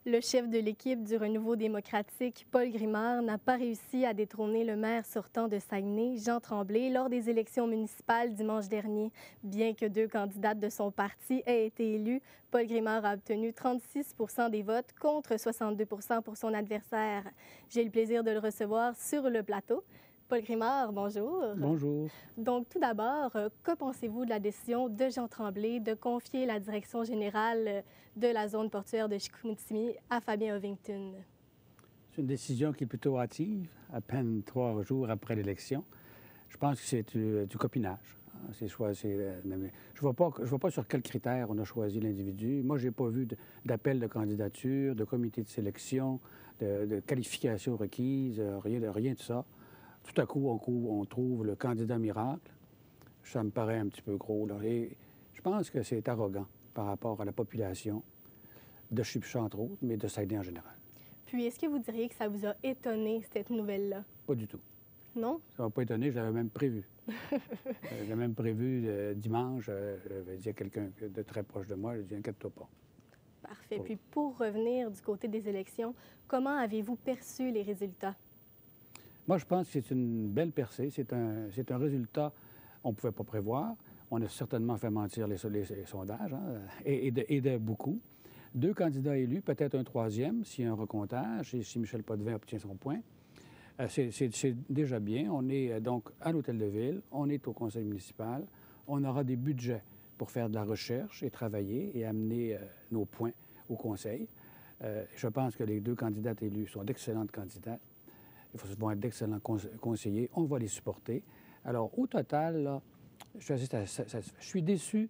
Le chef de l'équipe du Renouveau démocratique, Paul Grimard, n'a pas réussi à détrôner le maire sortant de Saguenay, Jean Tremblay, lors des élections municipales dimanche dernier. Bien que deux candidates de son parti aient été élues, Paul Grimard a obtenu 36 des votes contre 62 pour son adversaire. J'ai eu le plaisir de le recevoir sur le plateau. Paul Grimard, bonjour. Bonjour. Donc, tout d'abord, que pensez-vous de la décision de Jean Tremblay de confier la direction générale de la zone portuaire de Chicoutimi à Fabien Ovington? C'est une décision qui est plutôt hâtive, à peine 3 jours après l'élection. Je pense que c'est du copinage. Je ne vois pas sur quels critères on a choisi l'individu. Moi, je n'ai pas vu d'appel de candidature, de comité de sélection, de qualification requise, rien de ça. Tout à coup, on trouve le candidat miracle. Ça me paraît un petit peu gros, là. Et je pense que c'est arrogant par rapport à la population de Chipcha, entre autres, mais de Saguenay en général. Puis, est-ce que vous diriez que ça vous a étonné, cette nouvelle-là? Pas du tout. Non? Ça ne m'a pas étonné, je l'avais même prévu. J'avais même prévu dimanche, j'avais dit à quelqu'un de très proche de moi, je dit, inquiète-toi pas. Parfait. Puis, pour revenir du côté des élections, comment avez-vous perçu les résultats? Moi, je pense que c'est une belle percée. C'est un résultat qu'on ne pouvait pas prévoir. On a certainement fait mentir les sondages, hein, et de beaucoup. 2 candidats élus, peut-être un troisième, s'il y a un recomptage et si Michel Potvin obtient son point. C'est déjà bien. On est donc à l'Hôtel de Ville, on est au conseil municipal, on aura des budgets pour faire de la recherche et travailler et amener nos points au conseil. Je pense que les 2 candidates élues sont d'excellentes candidates. Ils vont être d'excellents conseillers. On va les supporter. Alors, au total, là, je suis déçu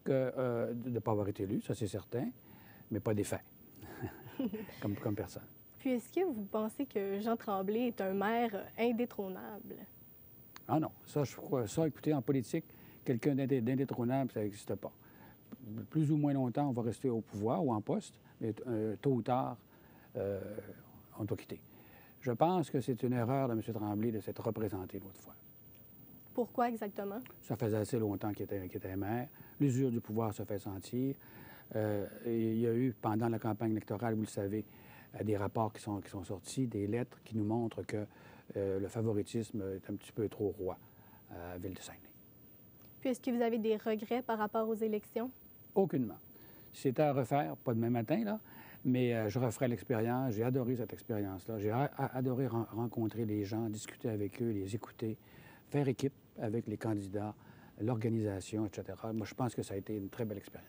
de ne pas avoir été élu, ça c'est certain, mais pas défait, comme personne. Puis, est-ce que vous pensez que Jean Tremblay est un maire indétrônable? Ah non, ça, je crois, ça, écoutez, en politique, quelqu'un d'indétrônable, ça n'existe pas. Plus ou moins longtemps, on va rester au pouvoir ou en poste, mais tôt ou tard, on doit quitter. Je pense que c'est une erreur de M. Tremblay de s'être représenté l'autre fois. Pourquoi exactement? Ça faisait assez longtemps qu'il était maire. L'usure du pouvoir se fait sentir. Il y a eu, pendant la campagne électorale, vous le savez, des rapports qui sont sortis, des lettres qui nous montrent que le favoritisme est un petit peu trop roi à Ville de Saguenay. Puis, est-ce que vous avez des regrets par rapport aux élections? Aucunement. Si c'était à refaire, pas demain matin, là, mais je referais l'expérience. J'ai adoré cette expérience-là. J'ai adoré rencontrer les gens, discuter avec eux, les écouter, faire équipe avec les candidats, l'organisation, etc. Moi, je pense que ça a été une très belle expérience.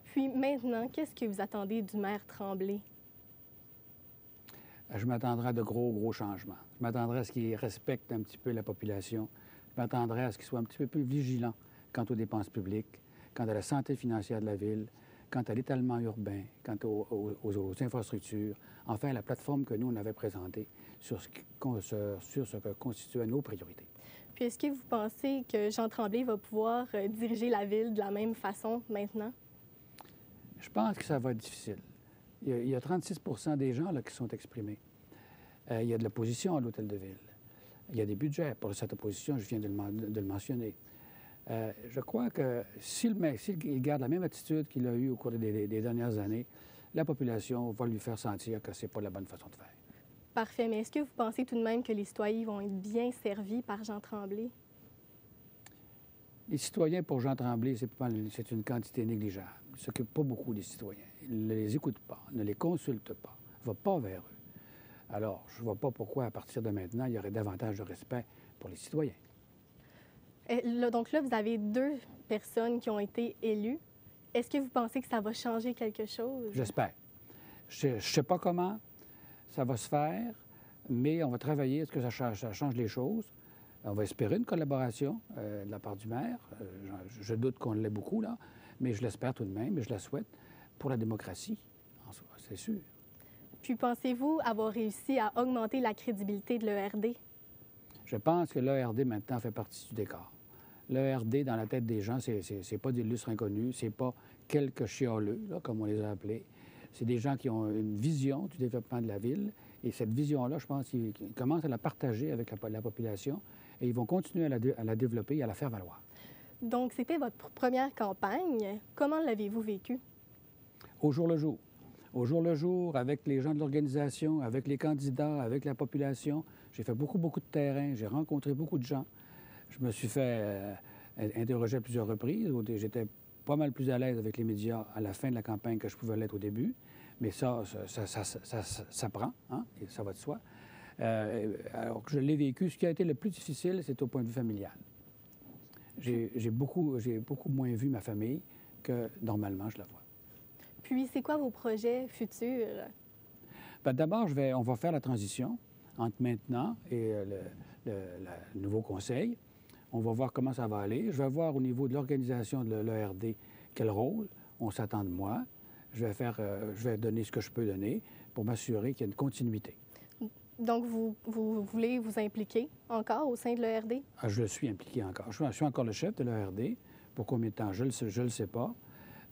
Puis maintenant, qu'est-ce que vous attendez du maire Tremblay? Je m'attendrai à de gros changements. Je m'attendrai à ce qu'il respecte un petit peu la population. Je m'attendrai à ce qu'il soit un petit peu plus vigilant quant aux dépenses publiques, quant à la santé financière de la ville, quant à l'étalement urbain, quant aux infrastructures, enfin la plateforme que nous, on avait présentée sur ce que constituaient nos priorités. Puis est-ce que vous pensez que Jean Tremblay va pouvoir diriger la ville de la même façon maintenant? Je pense que ça va être difficile. Il y a 36 des gens là, qui sont exprimés. Il y a de l'opposition à l'Hôtel de Ville. Il y a des budgets pour cette opposition, je viens de le mentionner. Je crois que s'il garde la même attitude qu'il a eue au cours des dernières années, la population va lui faire sentir que ce n'est pas la bonne façon de faire. Parfait. Mais est-ce que vous pensez tout de même que les citoyens vont être bien servis par Jean Tremblay? Les citoyens, pour Jean Tremblay, c'est une quantité négligeable. Il ne s'occupe pas beaucoup des citoyens. Il ne les écoute pas, ne les consulte pas, ne va pas vers eux. Alors, je ne vois pas pourquoi, à partir de maintenant, il y aurait davantage de respect pour les citoyens. Donc là, vous avez 2 personnes qui ont été élues. Est-ce que vous pensez que ça va changer quelque chose? J'espère. Je ne sais pas comment ça va se faire, mais on va travailler à ce que ça change les choses. On va espérer une collaboration de la part du maire. Je doute qu'on l'ait beaucoup, là, mais je l'espère tout de même et je la souhaite pour la démocratie, en soi, c'est sûr. Puis pensez-vous avoir réussi à augmenter la crédibilité de l'ERD? Je pense que l'ERD, maintenant, fait partie du décor. L'ERD, dans la tête des gens, c'est pas des lustres inconnus, c'est pas quelques chialeux, là, comme on les a appelés. C'est des gens qui ont une vision du développement de la ville. Et cette vision-là, je pense qu'ils commencent à la partager avec la population et ils vont continuer à la développer et à la faire valoir. Donc, c'était votre première campagne. Comment l'avez-vous vécue? Au jour le jour. au jour le jour, avec les gens de l'organisation, avec les candidats, avec la population. J'ai fait beaucoup, beaucoup de terrain. J'ai rencontré beaucoup de gens. Je me suis fait interroger à plusieurs reprises. J'étais pas mal plus à l'aise avec les médias à la fin de la campagne que je pouvais l'être au début. Mais ça prend, hein, et ça va de soi. Alors que je l'ai vécu, ce qui a été le plus difficile, c'est au point de vue familial. J'ai beaucoup moins vu ma famille que normalement je la vois. Puis, c'est quoi vos projets futurs? Bien, d'abord, on va faire la transition entre maintenant et le nouveau conseil. On va voir comment ça va aller. Je vais voir au niveau de l'organisation de l'ERD quel rôle on s'attend de moi. Je vais donner ce que je peux donner pour m'assurer qu'il y a une continuité. Donc, vous voulez vous impliquer encore au sein de l'ERD? Ah, je le suis impliqué encore. Je suis encore le chef de l'ERD. Pour combien de temps? Je ne le sais pas.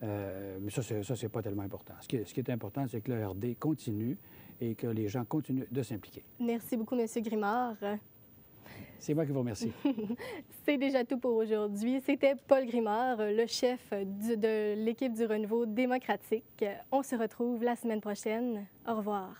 Mais ça, c'est pas tellement important. Ce qui est important, c'est que l'ERD continue et que les gens continuent de s'impliquer. Merci beaucoup, M. Grimard. C'est moi qui vous remercie. C'est déjà tout pour aujourd'hui. C'était Paul Grimard, le chef de l'équipe du Renouveau démocratique. On se retrouve la semaine prochaine. Au revoir.